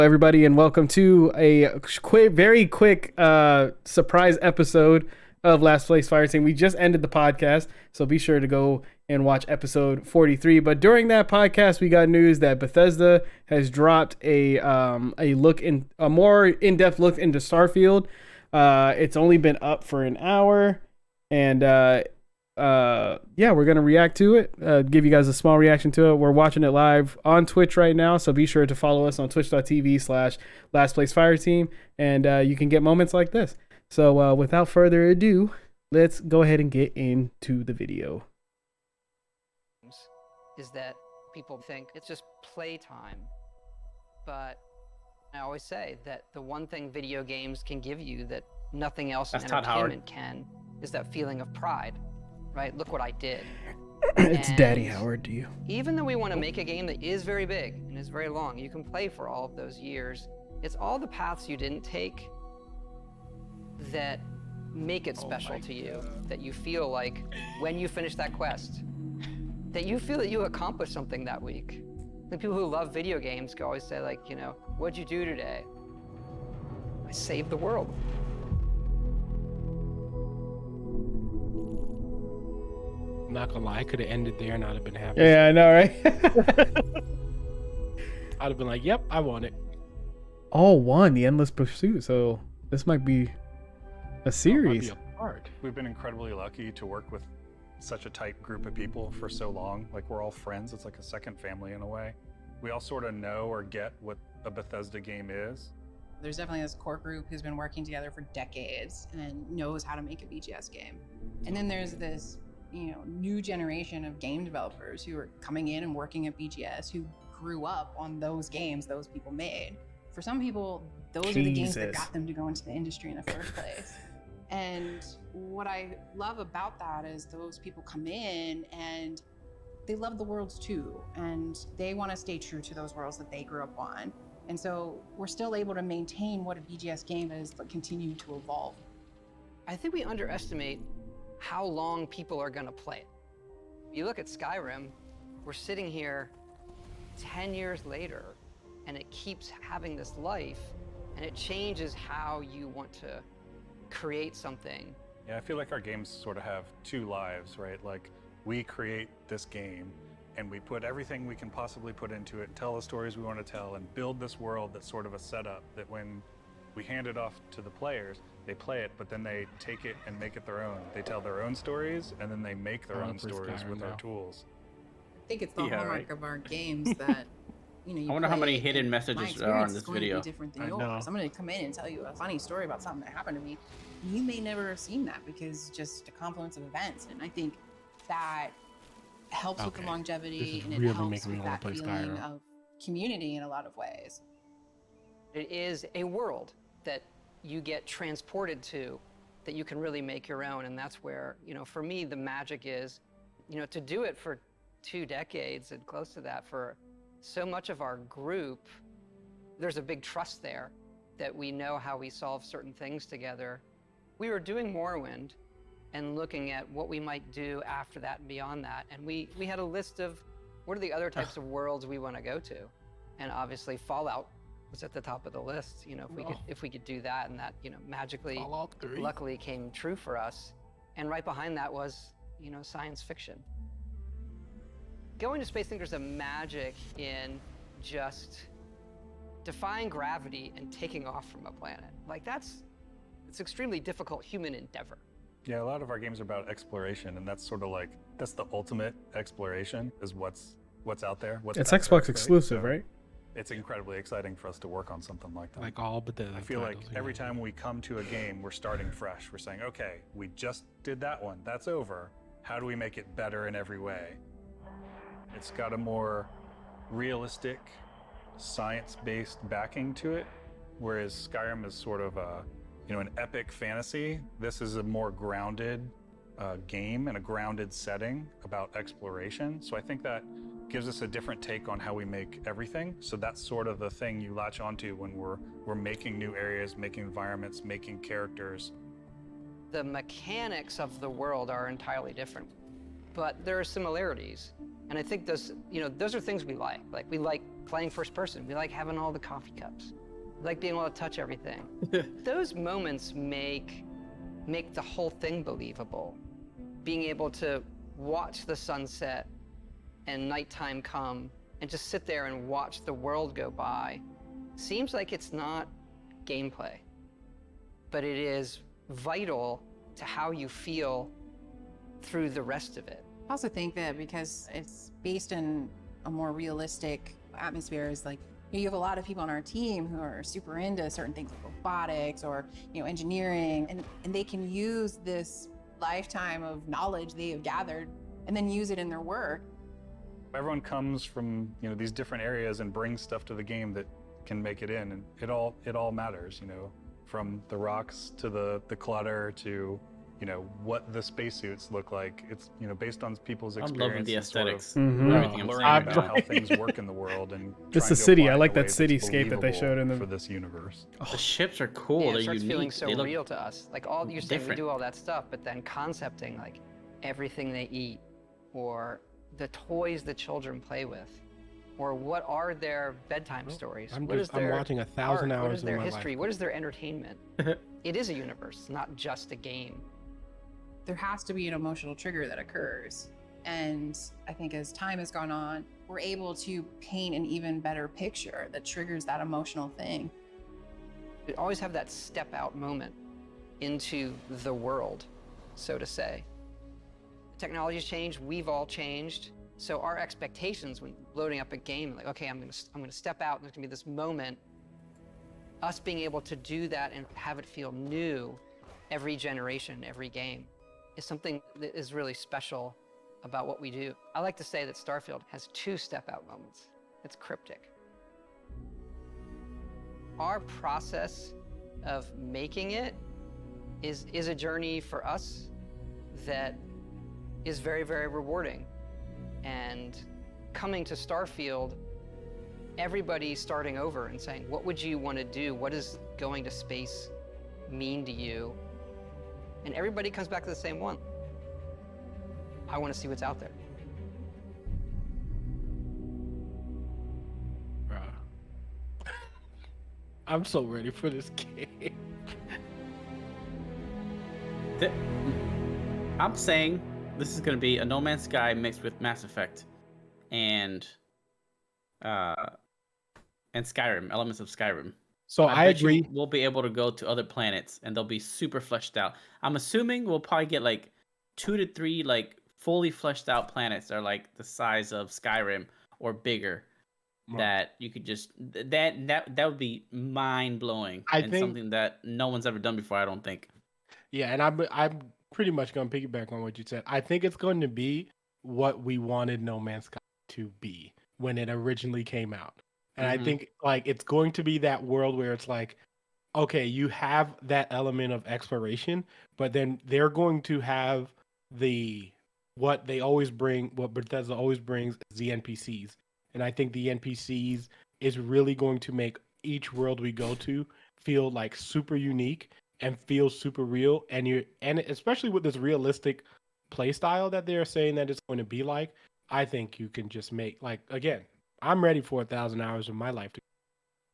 Everybody, and welcome to a very quick surprise episode of Last Place Fire Team. We just ended the podcast, so be sure to go and watch episode 43. But during that podcast, we got news that Bethesda has dropped a more in-depth look into Starfield. It's only been up for an hour, and we're gonna react to it, give you guys a small reaction to it. We're watching it live on Twitch right now, so be sure to follow us on twitch.tv/lastplacefireteam, and you can get moments like this. So without further ado, let's go ahead and get into the video. Is that people think it's just playtime, but I always say that the one thing video games can give you that nothing else in entertainment can is that feeling of pride. Right? Look what I did. It's Daddy Howard to you. Even though we want to make a game that is very big and is very long, you can play for all of those years. It's all the paths you didn't take that make it special to you, that you feel like when you finish that quest, that you feel that you accomplished something that week. The people who love video games can always say, like, what'd you do today? I saved the world. I'm not gonna lie, I could have ended there and I'd have been happy. Yeah, I know, right? I'd have been like, yep, I won it. All won the Endless Pursuit, so this might be a series. We've been incredibly lucky to work with such a tight group of people for so long. Like, we're all friends. It's like a second family in a way. We all sort of know or get what a Bethesda game is. There's definitely this core group who's been working together for decades and knows how to make a BGS game. And then there's this new generation of game developers who are coming in and working at BGS who grew up on those games those people made. For some people, those are the games that got them to go into the industry in the first place. And what I love about that is those people come in and they love the worlds too, and they want to stay true to those worlds that they grew up on. And so we're still able to maintain what a BGS game is, but continue to evolve. I think we underestimate how long people are going to play it. You look at Skyrim, we're sitting here 10 years later, and it keeps having this life, and it changes how you want to create something. Yeah, I feel like our games sort of have two lives, right? Like, we create this game, and we put everything we can possibly put into it, and tell the stories we want to tell, and build this world that's sort of a setup that when we hand it off to the players, they play it, but then they take it and make it their own. They tell their own stories, and then they make their own stories with our tools. I think it's the hallmark of our games that, you I wonder how many hidden messages are on this video. Different than yours. I'm going to come in and tell you a funny story about something that happened to me. You may never have seen that because just a confluence of events, and I think that helps with the longevity, and it really helps with that feeling of community in a lot of ways. It is a world that you get transported to that you can really make your own, and that's where, for me, the magic is, to do it for 2 decades and close to that for so much of our group. There's a big trust there that we know how we solve certain things together. We were doing Morrowind and looking at what we might do after that and beyond that, and we had a list of what are the other types of worlds we want to go to, and obviously Fallout was at the top of the list. If we could do that, and that magically, luckily came true for us. And right behind that was science fiction. Going to space, I think there's a magic in just defying gravity and taking off from a planet. Like, it's extremely difficult human endeavor. Yeah, a lot of our games are about exploration, and that's sort of like, that's the ultimate exploration, is what's out there. It's Xbox exclusive, right? It's incredibly exciting for us to work on something like that. Like all but the I feel like every time we come to a game, we're starting fresh. We're saying, okay, we just did that one. That's over. How do we make it better in every way? It's got a more realistic, science-based backing to it, whereas Skyrim is sort of an epic fantasy. This is a more grounded game and a grounded setting about exploration. So I think that gives us a different take on how we make everything. So that's sort of the thing you latch onto when we're making new areas, making environments, making characters. The mechanics of the world are entirely different. but there are similarities. And I think those are things we like. Like, we like playing first person. We like having all the coffee cups. We like being able to touch everything. Those moments make the whole thing believable. Being able to watch the sunset and nighttime come and just sit there and watch the world go by seems like it's not gameplay, but it is vital to how you feel through the rest of it. I also think that because it's based in a more realistic atmosphere, is like, you have a lot of people on our team who are super into certain things like robotics or engineering, and they can use this lifetime of knowledge they have gathered and then use it in their work. Everyone comes from these different areas and brings stuff to the game that can make it in, and it all matters. From the rocks to the clutter to what the spacesuits look like. It's based on people's experience. I'm loving the aesthetics. Sort of, Mhm. learning about how things work in the world and This trying is to city. apply I it like in a that way that's cityscape that they showed in the believable for this universe. The ships are cool. Yeah, it They're starts unique. feeling so they look real to us. Like, all you're saying, we different. do all that stuff, but then concepting like everything they eat, or the toys the children play with, or what are their bedtime stories? I'm What is their watching 1,000 art? What hours is of their my history? life. What is their entertainment? It is a universe, not just a game. There has to be an emotional trigger that occurs. And I think as time has gone on, we're able to paint an even better picture that triggers that emotional thing. We always have that step out moment into the world, so to say. Technology's changed, we've all changed. So our expectations when loading up a game, like, okay, I'm gonna step out and there's gonna be this moment. Us being able to do that and have it feel new every generation, every game, is something that is really special about what we do. I like to say that Starfield has 2 step-out moments. It's cryptic. Our process of making it is a journey for us that is very, very rewarding. And coming to Starfield, everybody's starting over and saying, what would you want to do? What does going to space mean to you? And everybody comes back to the same one. I want to see what's out there. Bruh. I'm so ready for this game. I'm saying this is going to be a No Man's Sky mixed with Mass Effect and Skyrim, elements of Skyrim. So I bet you agree. we'll be able to go to other planets and they'll be super fleshed out. I'm assuming we'll probably get like 2 to 3 like fully fleshed out planets that are like the size of Skyrim or bigger. Right. That you could just that would be mind blowing and think- something that no one's ever done before. I don't think. Yeah, and I'm pretty much going to piggyback on what you said. I think it's going to be what we wanted No Man's Sky to be when it originally came out. And I think like it's going to be that world where it's like, okay, you have that element of exploration, but then they're going to have what they always bring, what Bethesda always brings is the NPCs. And I think the NPCs is really going to make each world we go to feel like super unique and feel super real. And especially with this realistic play style that they're saying that it's going to be like, I think you can just make like, again, I'm ready for 1,000 hours of my life to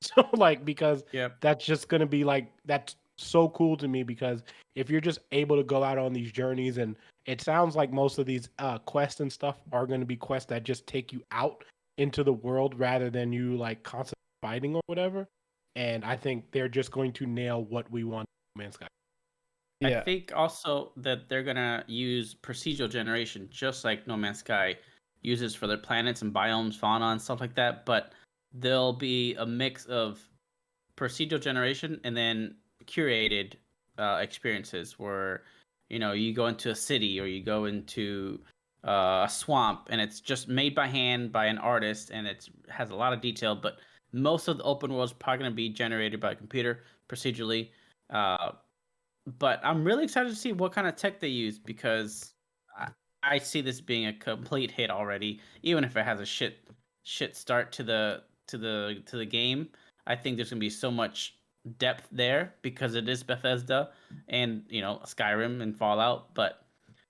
so like because that's just gonna be like that's so cool to me because if you're just able to go out on these journeys and it sounds like most of these quests and stuff are going to be quests that just take you out into the world rather than you like constantly fighting or whatever, and I think they're just going to nail what we want in No Man's Sky. I think also that they're gonna use procedural generation just like No Man's Sky uses for their planets and biomes, fauna and stuff like that, but there'll be a mix of procedural generation and then curated experiences where you go into a city or you go into a swamp and it's just made by hand by an artist and it has a lot of detail, but most of the open world is probably going to be generated by a computer procedurally. But I'm really excited to see what kind of tech they use because I see this being a complete hit already. Even if it has a shit start to the game, I think there's gonna be so much depth there because it is Bethesda and Skyrim and Fallout. But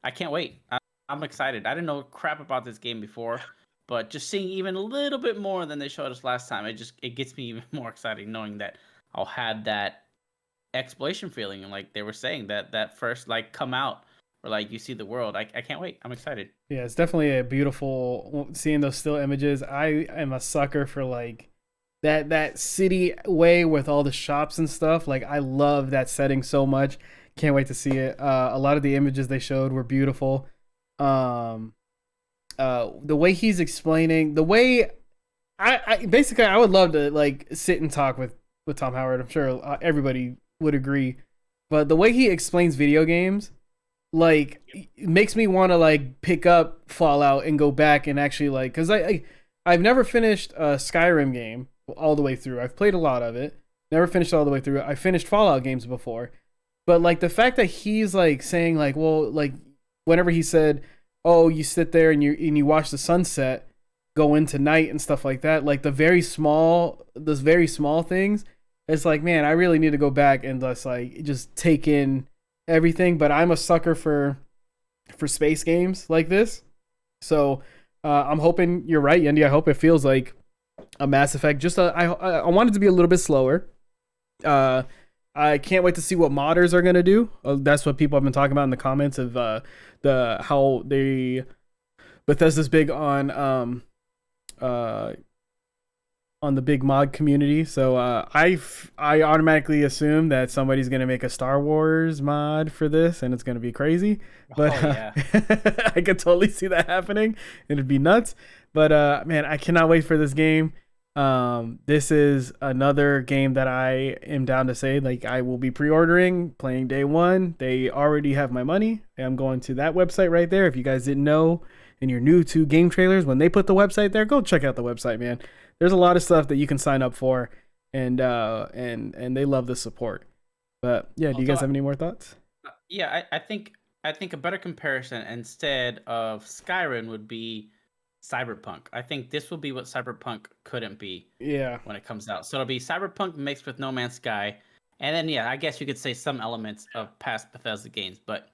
I can't wait. I'm excited. I didn't know crap about this game before, but just seeing even a little bit more than they showed us last time, it gets me even more excited knowing that I'll have that exploration feeling, and like they were saying, that first like come out or like you see the world. I can't wait. I'm excited. Yeah, it's definitely a beautiful seeing those still images. I am a sucker for like that city way with all the shops and stuff. Like I love that setting so much. Can't wait to see it. A lot of the images they showed were beautiful. Um, the way he's explaining, the way I basically I would love to like sit and talk with Tom Howard. I'm sure everybody would agree, but the way he explains video games, like, it makes me want to like pick up Fallout and go back and actually like, because I've never finished a Skyrim game all the way through. I've played a lot of it, never finished all the way through. I finished Fallout games before, but like the fact that he's like saying like, well, like whenever he said, oh, you sit there and you watch the sunset go into night and stuff like that, like those very small things, it's like, man, I really need to go back and just take in everything. But I'm a sucker for space games like this, so I'm hoping you're right, Yendi. I hope it feels like a Mass Effect. I want it to be a little bit slower. I can't wait to see what modders are gonna do. That's what people have been talking about in the comments of how Bethesda's big on the big mod community. So I automatically assume that somebody's gonna make a Star Wars mod for this, and it's gonna be crazy. But yeah. I could totally see that happening. It'd be nuts. But man, I cannot wait for this game. This is another game that I am down to say like I will be pre-ordering, playing day one. They already have my money. I'm going to that website right there. If you guys didn't know and you're new to game trailers, when they put the website there, go check out the website, man. There's a lot of stuff that you can sign up for, and they love the support. But yeah, do you guys have any more thoughts? Yeah, I think a better comparison instead of Skyrim would be Cyberpunk. I think this will be what Cyberpunk couldn't be. Yeah. When it comes out, so it'll be Cyberpunk mixed with No Man's Sky, and then yeah, I guess you could say some elements of past Bethesda games, but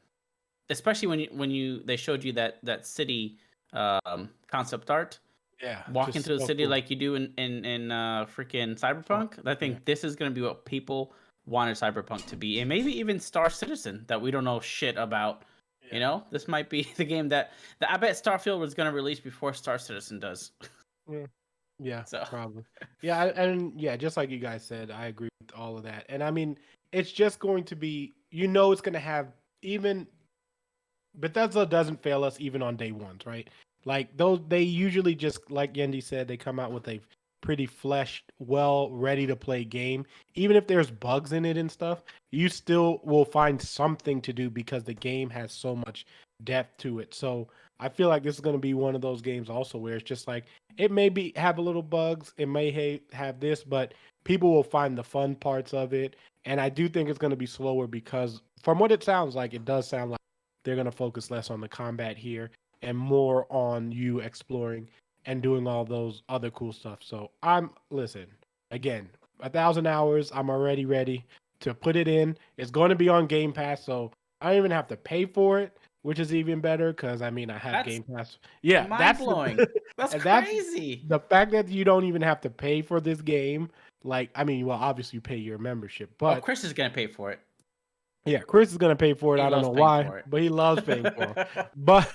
especially when they showed you that city concept art. Yeah, walking through the so city cool. like you do in freaking Cyberpunk. I think this is gonna be what people wanted Cyberpunk to be, and maybe even Star Citizen that we don't know shit about. Yeah. You know, this might be the game that I bet Starfield was gonna release before Star Citizen does. Yeah, So. probably. Yeah, and yeah, just like you guys said, I agree with all of that. And I mean, it's just going to be, it's going to have even Bethesda doesn't fail us even on day ones, right? Like those, they usually just like Yendi said, they come out with a pretty fleshed, well, ready to play game. Even if there's bugs in it and stuff, you still will find something to do because the game has so much depth to it. So I feel like this is going to be one of those games also where it's just like it may have a little bugs, it may have this, but people will find the fun parts of it. And I do think it's going to be slower because from what it sounds like, it does sound like they're going to focus less on the combat here and more on you exploring and doing all those other cool stuff. So listen, again, 1,000 hours. I'm already ready to put it in. It's going to be on Game Pass, so I don't even have to pay for it, which is even better because I have Game Pass. Yeah, mind blowing. That's crazy. The fact that you don't even have to pay for this game, well, obviously you pay your membership, but Chris is gonna pay for it. Yeah, Chris is going to pay for it. He I don't know loves paying why, for it. but he loves paying for it. But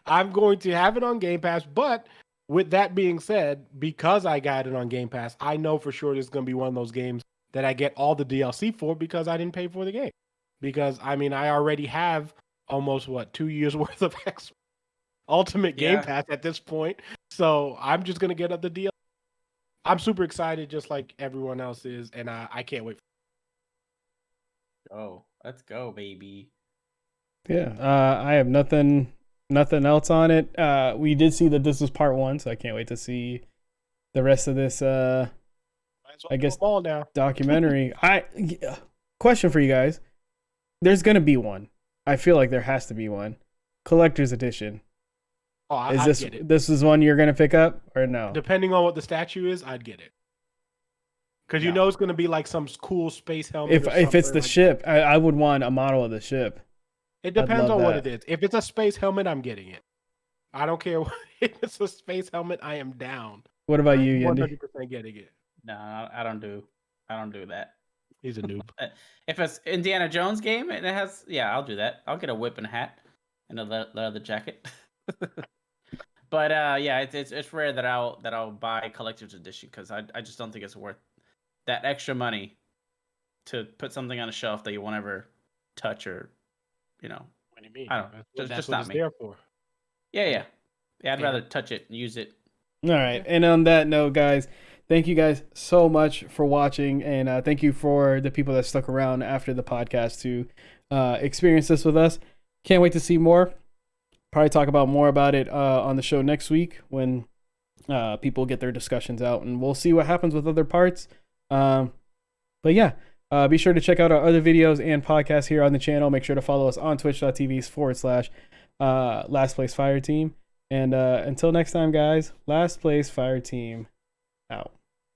I'm going to have it on Game Pass. But with that being said, because I got it on Game Pass, I know for sure this is going to be one of those games that I get all the DLC for because I didn't pay for the game. Because, I already have almost, 2 years worth of Ultimate Game Pass at this point. So I'm just going to get the DLC. I'm super excited just like everyone else is, and I can't wait. Oh, let's go, baby. Yeah, I have nothing else on it. We did see that this was part one, so I can't wait to see the rest of this. I guess all now. Documentary. Question for you guys: there's gonna be one. I feel like there has to be one. Collector's edition. Oh, I'd get it. This is one you're gonna pick up or no? Depending on what the statue is, I'd get it. Because it's going to be like some cool space helmet. If it's the ship, I would want a model of the ship. It I'd depends love on what that. it is. If it's a space helmet, I'm getting it. I don't care if it's a space helmet. I am down. What about you, I'm Yendi? 100% getting it. No, I don't do that. He's a noob. If it's Indiana Jones game and it has, yeah, I'll do that. I'll get a whip and a hat and a leather jacket. But yeah, it's rare that I'll buy collector's edition because I just don't think it's worth that extra money to put something on a shelf that you won't ever touch or, you know. What do you mean? I don't. That's Just what not it's me. there for. Yeah. I'd Yeah. rather touch it and use it. All right. And on that note, guys, thank you guys so much for watching. And thank you for the people that stuck around after the podcast to experience this with us. Can't wait to see more. Probably talk about more about it on the show next week when people get their discussions out. And we'll see what happens with other parts. But yeah, be sure to check out our other videos and podcasts here on the channel. Make sure to follow us on twitch.tv/Last Place Fire Team. And until next time, guys, Last Place Fire Team out.